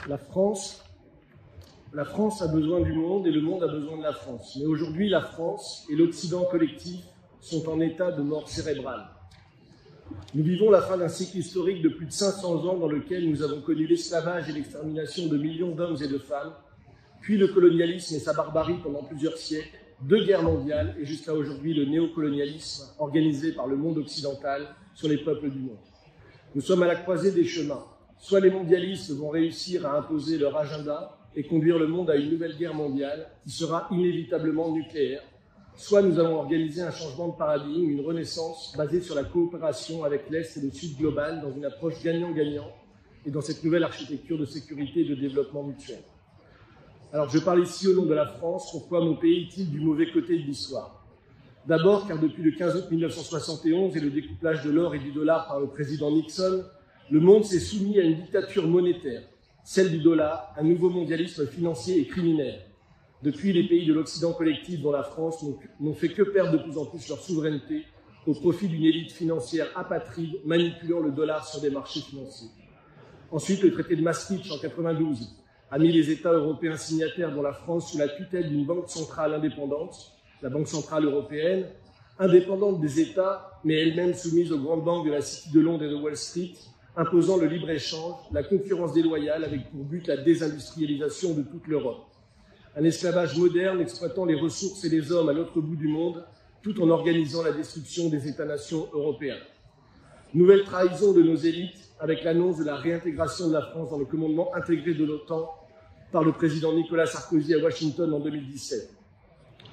La France a besoin du monde et le monde a besoin de la France. Mais aujourd'hui, la France et l'Occident collectif sont en état de mort cérébrale. Nous vivons la fin d'un cycle historique de plus de 500 ans dans lequel nous avons connu l'esclavage et l'extermination de millions d'hommes et de femmes, puis le colonialisme et sa barbarie pendant plusieurs siècles, 2 guerres mondiales et jusqu'à aujourd'hui le néocolonialisme organisé par le monde occidental sur les peuples du monde. Nous sommes à la croisée des chemins. Soit les mondialistes vont réussir à imposer leur agenda et conduire le monde à une nouvelle guerre mondiale qui sera inévitablement nucléaire, soit nous allons organiser un changement de paradigme, une renaissance basée sur la coopération avec l'Est et le Sud global dans une approche gagnant-gagnant et dans cette nouvelle architecture de sécurité et de développement mutuel. Alors je parle ici au nom de la France. Pourquoi mon pays est-il du mauvais côté de l'histoire? D'abord car depuis le 15 août 1971 et le découplage de l'or et du dollar par le président Nixon, le monde s'est soumis à une dictature monétaire, celle du dollar, un nouveau mondialisme financier et criminel. Depuis, les pays de l'Occident collectif, dont la France, n'ont fait que perdre de plus en plus leur souveraineté au profit d'une élite financière apatride manipulant le dollar sur des marchés financiers. Ensuite, le traité de Maastricht en 1992 a mis les États européens signataires, dont la France, sous la tutelle d'une banque centrale indépendante, la Banque centrale européenne, indépendante des États, mais elle-même soumise aux grandes banques de la City de Londres et de Wall Street, imposant le libre-échange, la concurrence déloyale avec pour but la désindustrialisation de toute l'Europe. Un esclavage moderne exploitant les ressources et les hommes à l'autre bout du monde, tout en organisant la destruction des États-nations européens. Nouvelle trahison de nos élites avec l'annonce de la réintégration de la France dans le commandement intégré de l'OTAN par le président Nicolas Sarkozy à Washington en 2017.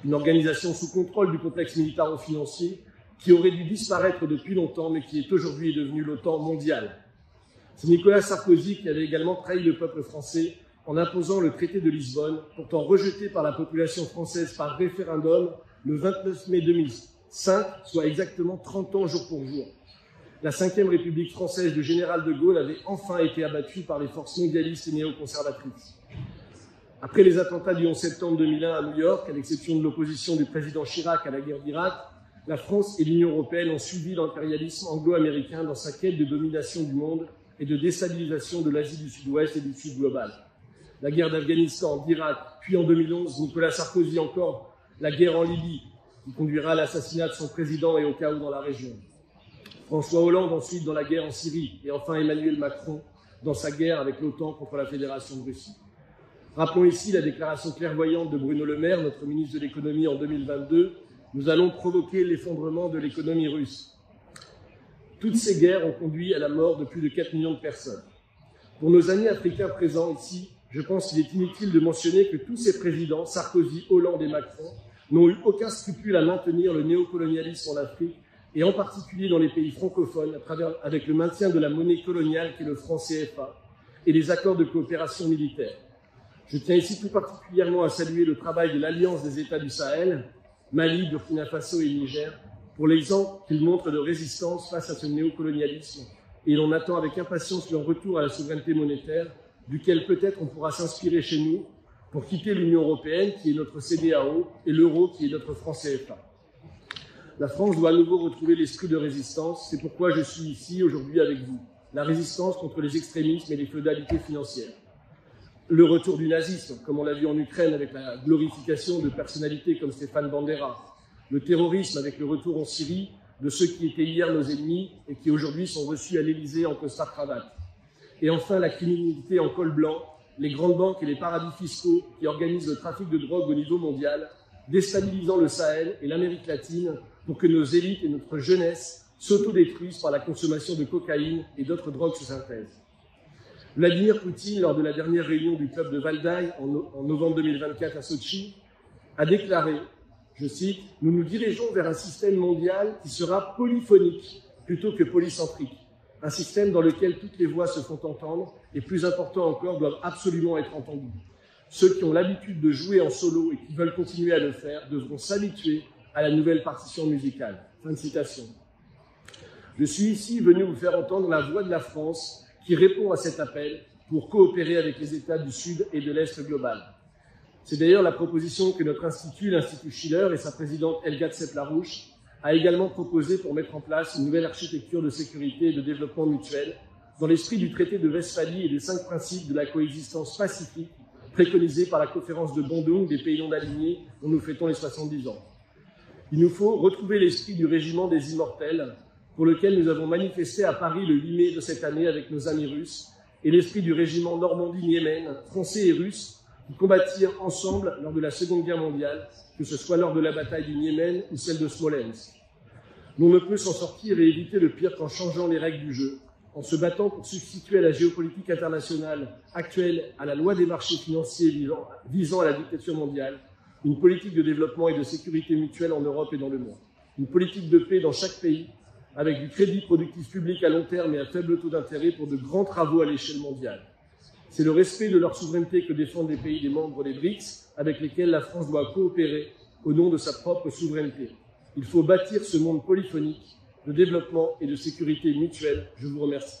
Une organisation sous contrôle du complexe militaro-financier qui aurait dû disparaître depuis longtemps, mais qui est aujourd'hui devenue l'OTAN mondiale. C'est Nicolas Sarkozy qui avait également trahi le peuple français en imposant le traité de Lisbonne, pourtant rejeté par la population française par référendum le 29 mai 2005, soit exactement 30 ans jour pour jour. La 5e République française du général de Gaulle avait enfin été abattue par les forces mondialistes et néoconservatrices. Après les attentats du 11 septembre 2001 à New York, à l'exception de l'opposition du président Chirac à la guerre d'Irak, la France et l'Union européenne ont suivi l'impérialisme anglo-américain dans sa quête de domination du monde et de déstabilisation de l'Asie du Sud-Ouest et du Sud global. La guerre d'Afghanistan, d'Irak, puis en 2011, Nicolas Sarkozy encore, la guerre en Libye, qui conduira à l'assassinat de son président et au chaos dans la région. François Hollande ensuite dans la guerre en Syrie, et enfin Emmanuel Macron dans sa guerre avec l'OTAN contre la Fédération de Russie. Rappelons ici la déclaration clairvoyante de Bruno Le Maire, notre ministre de l'économie en 2022, « Nous allons provoquer l'effondrement de l'économie russe ». Toutes ces guerres ont conduit à la mort de plus de 4 millions de personnes. Pour nos amis africains présents ici, je pense qu'il est inutile de mentionner que tous ces présidents, Sarkozy, Hollande et Macron, n'ont eu aucun scrupule à maintenir le néocolonialisme en Afrique, et en particulier dans les pays francophones, avec le maintien de la monnaie coloniale qui est le franc CFA, et les accords de coopération militaire. Je tiens ici tout particulièrement à saluer le travail de l'Alliance des États du Sahel, Mali, Burkina Faso et Niger, pour l'exemple qu'ils montrent de résistance face à ce néocolonialisme, et l'on attend avec impatience leur retour à la souveraineté monétaire, duquel peut-être on pourra s'inspirer chez nous pour quitter l'Union européenne, qui est notre CEDEAO, et l'euro, qui est notre franc CFA. La France doit à nouveau retrouver l'esprit de résistance, c'est pourquoi je suis ici aujourd'hui avec vous. La résistance contre les extrémismes et les féodalités financières. Le retour du nazisme, comme on l'a vu en Ukraine avec la glorification de personnalités comme Stéphane Bandera. Le terrorisme avec le retour en Syrie de ceux qui étaient hier nos ennemis et qui aujourd'hui sont reçus à l'Élysée en costard-cravate. Et enfin, la criminalité en col blanc, les grandes banques et les paradis fiscaux qui organisent le trafic de drogue au niveau mondial, déstabilisant le Sahel et l'Amérique latine pour que nos élites et notre jeunesse s'autodétruisent par la consommation de cocaïne et d'autres drogues sous synthèse. Vladimir Poutine, lors de la dernière réunion du club de Valdai en novembre 2024 à Sotchi, a déclaré, je cite, « Nous nous dirigeons vers un système mondial qui sera polyphonique plutôt que polycentrique, un système dans lequel toutes les voix se font entendre et, plus important encore, doivent absolument être entendues. Ceux qui ont l'habitude de jouer en solo et qui veulent continuer à le faire devront s'habituer à la nouvelle partition musicale. » Fin de citation. Je suis ici venu vous faire entendre la voix de la France qui répond à cet appel pour coopérer avec les États du Sud et de l'Est global. C'est d'ailleurs la proposition que notre institut, l'Institut Schiller et sa présidente Helga Tsep-Larouche, a également proposée pour mettre en place une nouvelle architecture de sécurité et de développement mutuel dans l'esprit du traité de Westphalie et des 5 principes de la coexistence pacifique préconisés par la conférence de Bandung des pays non alignés dont nous fêtons les 70 ans. Il nous faut retrouver l'esprit du régiment des immortels pour lequel nous avons manifesté à Paris le 8 mai de cette année avec nos amis russes, et l'esprit du régiment Normandie-Niemen, français et russe, qui combattirent ensemble lors de la Seconde Guerre mondiale, que ce soit lors de la bataille du Niemen ou celle de Smolensk. L'on ne peut s'en sortir et éviter le pire qu'en changeant les règles du jeu, en se battant pour substituer à la géopolitique internationale actuelle à la loi des marchés financiers visant à la dictature mondiale, une politique de développement et de sécurité mutuelle en Europe et dans le monde. Une politique de paix dans chaque pays, avec du crédit productif public à long terme et à faible taux d'intérêt pour de grands travaux à l'échelle mondiale. C'est le respect de leur souveraineté que défendent les pays des membres des BRICS, avec lesquels la France doit coopérer au nom de sa propre souveraineté. Il faut bâtir ce monde polyphonique de développement et de sécurité mutuelle. Je vous remercie.